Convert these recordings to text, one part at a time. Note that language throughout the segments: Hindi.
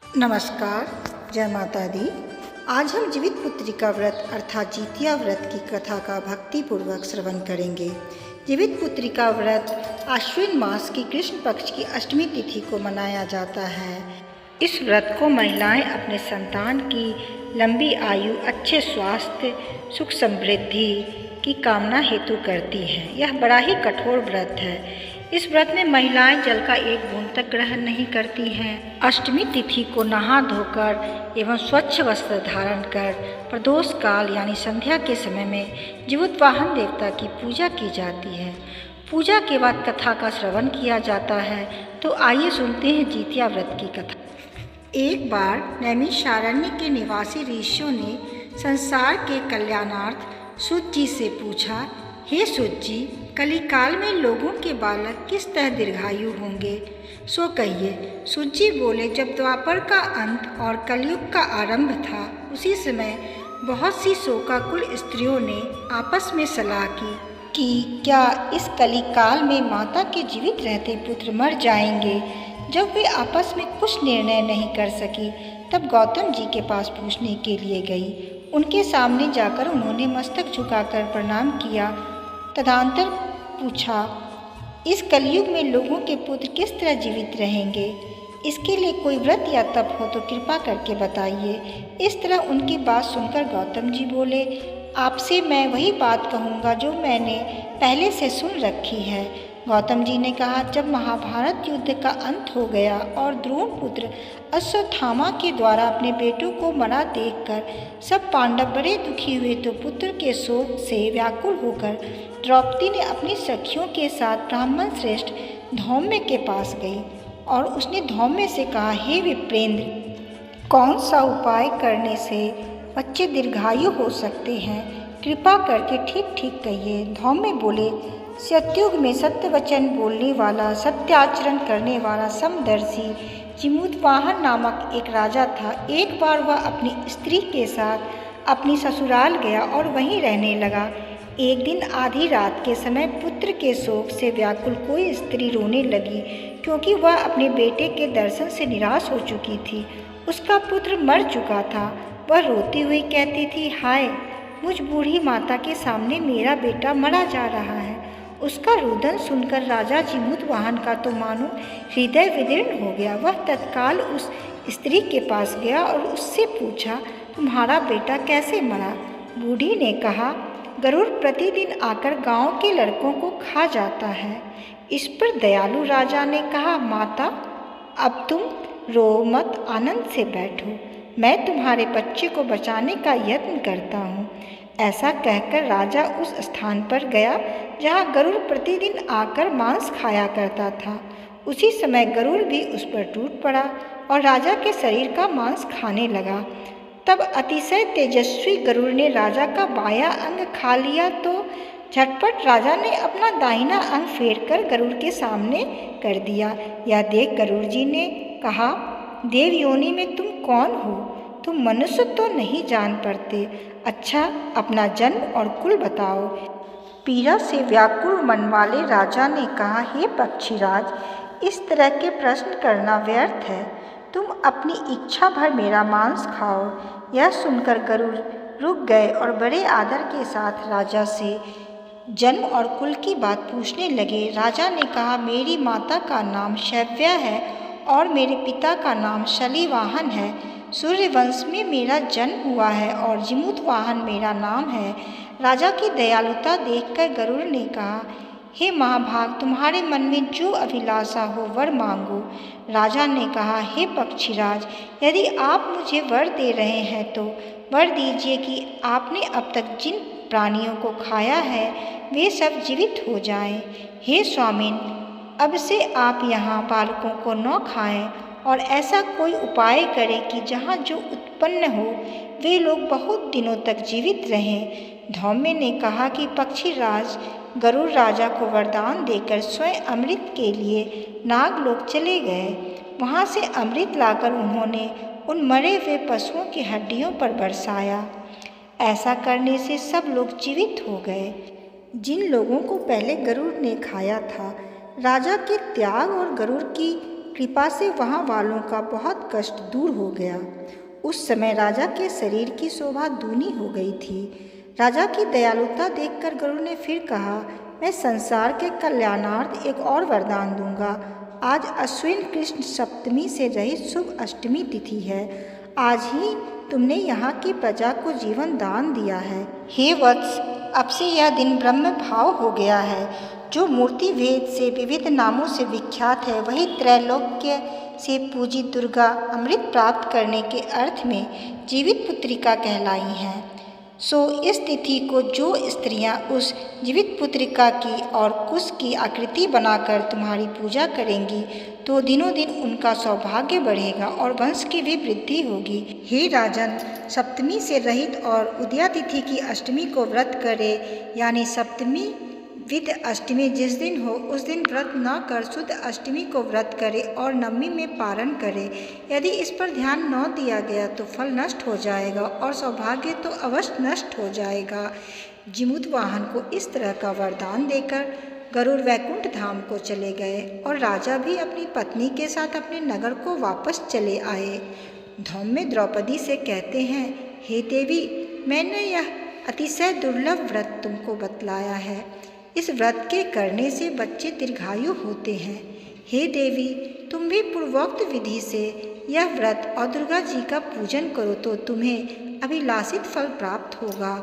नमस्कार, जय माता दी। आज हम जीवित पुत्री का व्रत अर्थात जितिया व्रत की कथा का भक्तिपूर्वक श्रवण करेंगे। जीवित पुत्री का व्रत आश्विन मास की कृष्ण पक्ष की अष्टमी तिथि को मनाया जाता है। इस व्रत को महिलाएं अपने संतान की लंबी आयु, अच्छे स्वास्थ्य, सुख समृद्धि की कामना हेतु करती हैं। यह बड़ा ही कठोर व्रत है। इस व्रत में महिलाएं जल का एक बूंद तक ग्रहण नहीं करती हैं। अष्टमी तिथि को नहा धोकर एवं स्वच्छ वस्त्र धारण कर प्रदोष काल यानी संध्या के समय में जीवोत्वाहन देवता की पूजा की जाती है। पूजा के बाद कथा का श्रवण किया जाता है। तो आइए सुनते हैं जितिया व्रत की कथा। एक बार नैमिषारण्य के निवासी ऋषियों ने संसार के कल्याणार्थ सूत जी से पूछा, हे सूत जी, कलिकाल में लोगों के बालक किस तरह दीर्घायु होंगे, सो कहिए। सूत जी बोले, जब द्वापर का अंत और कलयुग का आरंभ था, उसी समय बहुत सी शोकाकुल स्त्रियों ने आपस में सलाह की कि क्या इस कलिकाल में माता के जीवित रहते पुत्र मर जाएंगे। जब वे आपस में कुछ निर्णय नहीं कर सकी, तब गौतम जी के पास पूछने के लिए गई। उनके सामने जाकर उन्होंने मस्तक झुकाकर प्रणाम किया। तदंतर पूछा, इस कलयुग में लोगों के पुत्र किस तरह जीवित रहेंगे? इसके लिए कोई व्रत या तप हो तो कृपा करके बताइए। इस तरह उनकी बात सुनकर गौतम जी बोले, आपसे मैं वही बात कहूँगा जो मैंने पहले से सुन रखी है। गौतम जी ने कहा, जब महाभारत युद्ध का अंत हो गया और द्रोण पुत्र अश्वत्थामा के द्वारा अपने बेटों को मरा देखकर सब पांडव बड़े दुखी हुए, तो पुत्र के शोक से व्याकुल होकर द्रौपदी ने अपनी सखियों के साथ ब्राह्मण श्रेष्ठ धौम्य के पास गई और उसने धौम्य से कहा, हे विप्रेंद्र, कौन सा उपाय करने से बच्चे दीर्घायु हो सकते हैं? कृपा करके ठीक ठीक कहिए। धौम्य बोले, सत्युग में सत्य वचन बोलने वाला, सत्याचरण करने वाला समदर्शी जिमूतवाहन नामक एक राजा था। एक बार वह अपनी स्त्री के साथ अपनी ससुराल गया और वहीं रहने लगा। एक दिन आधी रात के समय पुत्र के शोक से व्याकुल कोई स्त्री रोने लगी, क्योंकि वह अपने बेटे के दर्शन से निराश हो चुकी थी। उसका पुत्र मर चुका था। वह रोती हुई कहती थी, हाय, मुझ बूढ़ी माता के सामने मेरा बेटा मरा जा रहा है। उसका रुदन सुनकर राजा जिमूतवाहन का तो मानो हृदय विदीर्ण हो गया। वह तत्काल उस स्त्री के पास गया और उससे पूछा, तुम्हारा बेटा कैसे मरा? बूढ़ी ने कहा, गरुड़ प्रतिदिन आकर गांव के लड़कों को खा जाता है। इस पर दयालु राजा ने कहा, माता, अब तुम रो मत, आनंद से बैठो। मैं तुम्हारे बच्चे को बचाने का यत्न करता हूँ। ऐसा कहकर राजा उस स्थान पर गया जहाँ गरुड़ प्रतिदिन आकर मांस खाया करता था। उसी समय गरुड़ भी उस पर टूट पड़ा और राजा के शरीर का मांस खाने लगा। तब अतिशय तेजस्वी गरुड़ ने राजा का बायां अंग खा लिया, तो झटपट राजा ने अपना दाहिना अंग फेरकर गरुड़ के सामने कर दिया। यह देख गरुड़ जी ने कहा, देव योनि में तुम कौन हो? तुम मनुष्य तो नहीं जान पड़ते। अच्छा, अपना जन्म और कुल बताओ। पीड़ा से व्याकुल मन वाले राजा ने कहा, हे पक्षीराज, इस तरह के प्रश्न करना व्यर्थ है। तुम अपनी इच्छा भर मेरा मांस खाओ। यह सुनकर गरुड़ रुक गए और बड़े आदर के साथ राजा से जन्म और कुल की बात पूछने लगे। राजा ने कहा, मेरी माता का नाम शैव्या है और मेरे पिता का नाम शलिवाहन है। सूर्यवंश में मेरा जन्म हुआ है और जिमूतवाहन मेरा नाम है। राजा की दयालुता देखकर गरुड़ ने कहा, हे महाभाग, तुम्हारे मन में जो अभिलाषा हो वर मांगो। राजा ने कहा, हे पक्षीराज, यदि आप मुझे वर दे रहे हैं तो वर दीजिए कि आपने अब तक जिन प्राणियों को खाया है वे सब जीवित हो जाएं। हे स्वामिन, अब से आप यहाँ बालकों को न खाएं और ऐसा कोई उपाय करें कि जहाँ जो उत्पन्न हो वे लोग बहुत दिनों तक जीवित रहें। धौम्य ने कहा कि पक्षीराज गरुड़ राजा को वरदान देकर स्वयं अमृत के लिए नागलोक चले गए। वहाँ से अमृत लाकर उन्होंने उन मरे हुए पशुओं की हड्डियों पर बरसाया। ऐसा करने से सब लोग जीवित हो गए। जिन लोगों को पहले गरुड़ ने खाया था, राजा के त्याग और गरुड़ की कृपा से वहाँ वालों का बहुत कष्ट दूर हो गया। उस समय राजा के शरीर की शोभा दूनी हो गई थी। राजा की दयालुता देखकर गरुड़ ने फिर कहा, मैं संसार के कल्याणार्थ एक और वरदान दूंगा। आज अश्विन कृष्ण सप्तमी से रहित शुभ अष्टमी तिथि है। आज ही तुमने यहाँ की प्रजा को जीवन दान दिया है। हे वत्स, अब से यह दिन ब्रह्म भाव हो गया है। जो मूर्ति भेद से विविध नामों से विख्यात है, वही त्रैलोक्य से पूजित दुर्गा अमृत प्राप्त करने के अर्थ में जीवित पुत्रिका कहलाई हैं। सो इस तिथि को जो स्त्रियां उस जीवित पुत्रिका की और कुश की आकृति बनाकर तुम्हारी पूजा करेंगी, तो दिनों दिन उनका सौभाग्य बढ़ेगा और वंश की भी वृद्धि होगी। हे राजन, सप्तमी से रहित और उदया तिथि की अष्टमी को व्रत करे, यानी सप्तमी विद अष्टमी जिस दिन हो उस दिन व्रत न कर शुद्ध अष्टमी को व्रत करे और नवमी में पारण करे। यदि इस पर ध्यान न दिया गया तो फल नष्ट हो जाएगा और सौभाग्य तो अवश्य नष्ट हो जाएगा। जिमूत वाहन को इस तरह का वरदान देकर गरुड़ वैकुंठ धाम को चले गए और राजा भी अपनी पत्नी के साथ अपने नगर को वापस चले आए। धौम्य द्रौपदी से कहते हैं, हे देवी, मैंने यह अतिशय दुर्लभ व्रत तुमको बतलाया है। इस व्रत के करने से बच्चे दीर्घायु होते हैं। हे देवी, तुम भी पूर्वोक्त विधि से यह व्रत और दुर्गा जी का पूजन करो तो तुम्हें अभिलाषित फल प्राप्त होगा।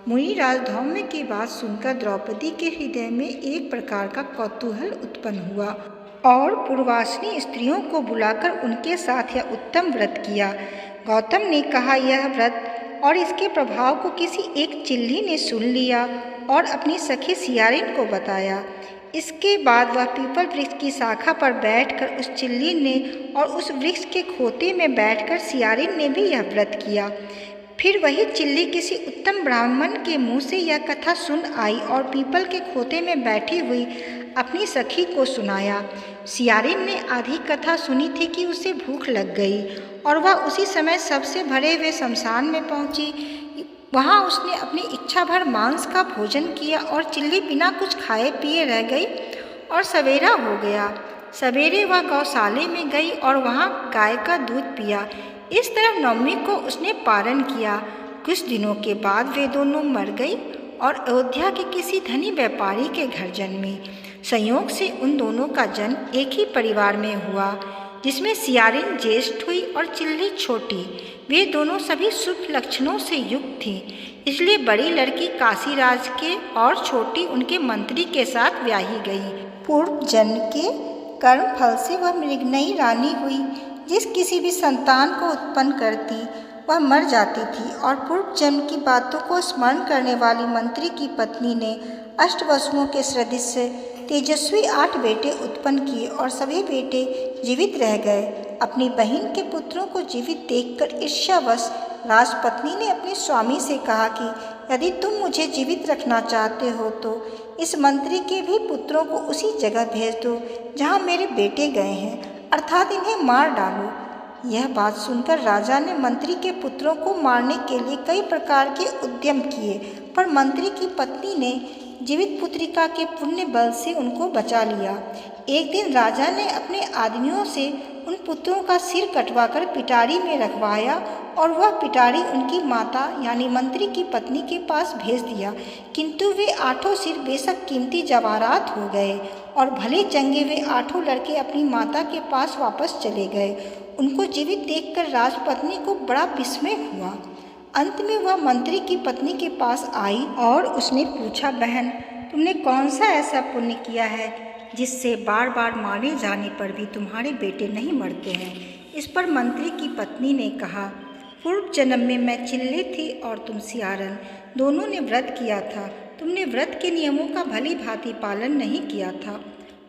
मुनिराज धौम्य की बात सुनकर द्रौपदी के हृदय में एक प्रकार का कौतूहल उत्पन्न हुआ और पूर्वासिनी स्त्रियों को बुलाकर उनके साथ यह उत्तम व्रत किया। गौतम ने कहा, यह व्रत और इसके प्रभाव को किसी एक चिल्ली ने सुन लिया और अपनी सखी सियारिन को बताया। इसके बाद वह पीपल वृक्ष की शाखा पर बैठकर उस चिल्ली ने और उस वृक्ष के खोते में बैठकर सियारिन ने भी यह व्रत किया। फिर वही चिल्ली किसी उत्तम ब्राह्मण के मुँह से यह कथा सुन आई और पीपल के खोते में बैठी हुई अपनी सखी को सुनाया। सियारिन ने आधी कथा सुनी थी कि उसे भूख लग गई और वह उसी समय सबसे भरे हुए शमशान में पहुंची। वहां उसने अपनी इच्छा भर मांस का भोजन किया और चिल्ली बिना कुछ खाए पिए रह गई और सवेरा हो गया। सवेरे वह गौशाले में गई और वहां गाय का दूध पिया। इस तरह नवमी को उसने पारण किया। कुछ दिनों के बाद वे दोनों मर गई और अयोध्या के किसी धनी व्यापारी के घर जन्मी। संयोग से उन दोनों का जन्म एक ही परिवार में हुआ, जिसमें सियारिन ज्येष्ठ हुई और चिल्ली छोटी। वे दोनों सभी शुभ लक्षणों से युक्त थीं, इसलिए बड़ी लड़की काशीराज के और छोटी उनके मंत्री के साथ ब्याही गई। पूर्व जन्म के कर्म फल से वह मृगनयी रानी हुई। जिस किसी भी संतान को उत्पन्न करती वह मर जाती थी और पूर्व जन्म की बातों को स्मरण करने वाली मंत्री की पत्नी ने अष्टवसुओं के सदृश तेजस्वी 8 बेटे उत्पन्न किए और सभी बेटे जीवित रह गए। अपनी बहन के पुत्रों को जीवित देखकर ईर्ष्यावश राजपत्नी ने अपने स्वामी से कहा कि यदि तुम मुझे जीवित रखना चाहते हो तो इस मंत्री के भी पुत्रों को उसी जगह भेज दो जहाँ मेरे बेटे गए हैं, अर्थात इन्हें मार डालो। यह बात सुनकर राजा ने मंत्री के पुत्रों को मारने के लिए कई प्रकार के उद्यम किए, पर मंत्री की पत्नी ने जीवित पुत्रिका के पुण्य बल से उनको बचा लिया। एक दिन राजा ने अपने आदमियों से उन पुत्रों का सिर कटवाकर पिटारी में रखवाया और वह पिटारी उनकी माता यानी मंत्री की पत्नी के पास भेज दिया, किंतु वे 8 सिर बेशक कीमती जवाहरात हो गए और भले चंगे वे 8 लड़के अपनी माता के पास वापस चले गए। उनको जीवित देखकर राजपत्नी को बड़ा विस्मय हुआ। अंत में वह मंत्री की पत्नी के पास आई और उसने पूछा, बहन, तुमने कौन सा ऐसा पुण्य किया है जिससे बार बार मारे जाने पर भी तुम्हारे बेटे नहीं मरते हैं? इस पर मंत्री की पत्नी ने कहा, पूर्व जन्म में मैं चिल्ली थी और तुम सियारन, दोनों ने व्रत किया था। तुमने व्रत के नियमों का भली भांति पालन नहीं किया था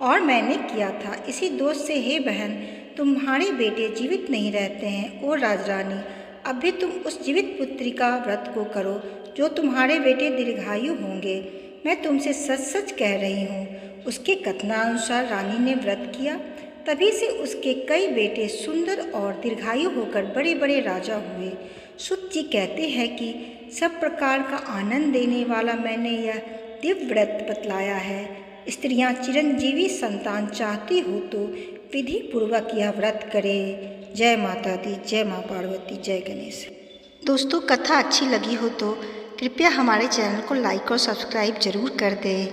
और मैंने किया था। इसी दोष से हे बहन, तुम्हारे बेटे जीवित नहीं रहते हैं। ओ राजरानी, अब भी तुम उस जीवित पुत्री का व्रत को करो जो तुम्हारे बेटे दीर्घायु होंगे। मैं तुमसे सच सच कह रही हूँ। उसके कथनानुसार रानी ने व्रत किया, तभी से उसके कई बेटे सुंदर और दीर्घायु होकर बड़े बड़े राजा हुए। सुत जी कहते हैं कि सब प्रकार का आनंद देने वाला मैंने यह दिव्य व्रत बतलाया है। स्त्रियां चिरंजीवी संतान चाहती हो तो विधि पूर्वक यह व्रत करें। जय माता दी, जय माँ पार्वती, जय गणेश। दोस्तों, कथा अच्छी लगी हो तो कृपया हमारे चैनल को लाइक और सब्सक्राइब जरूर कर दें।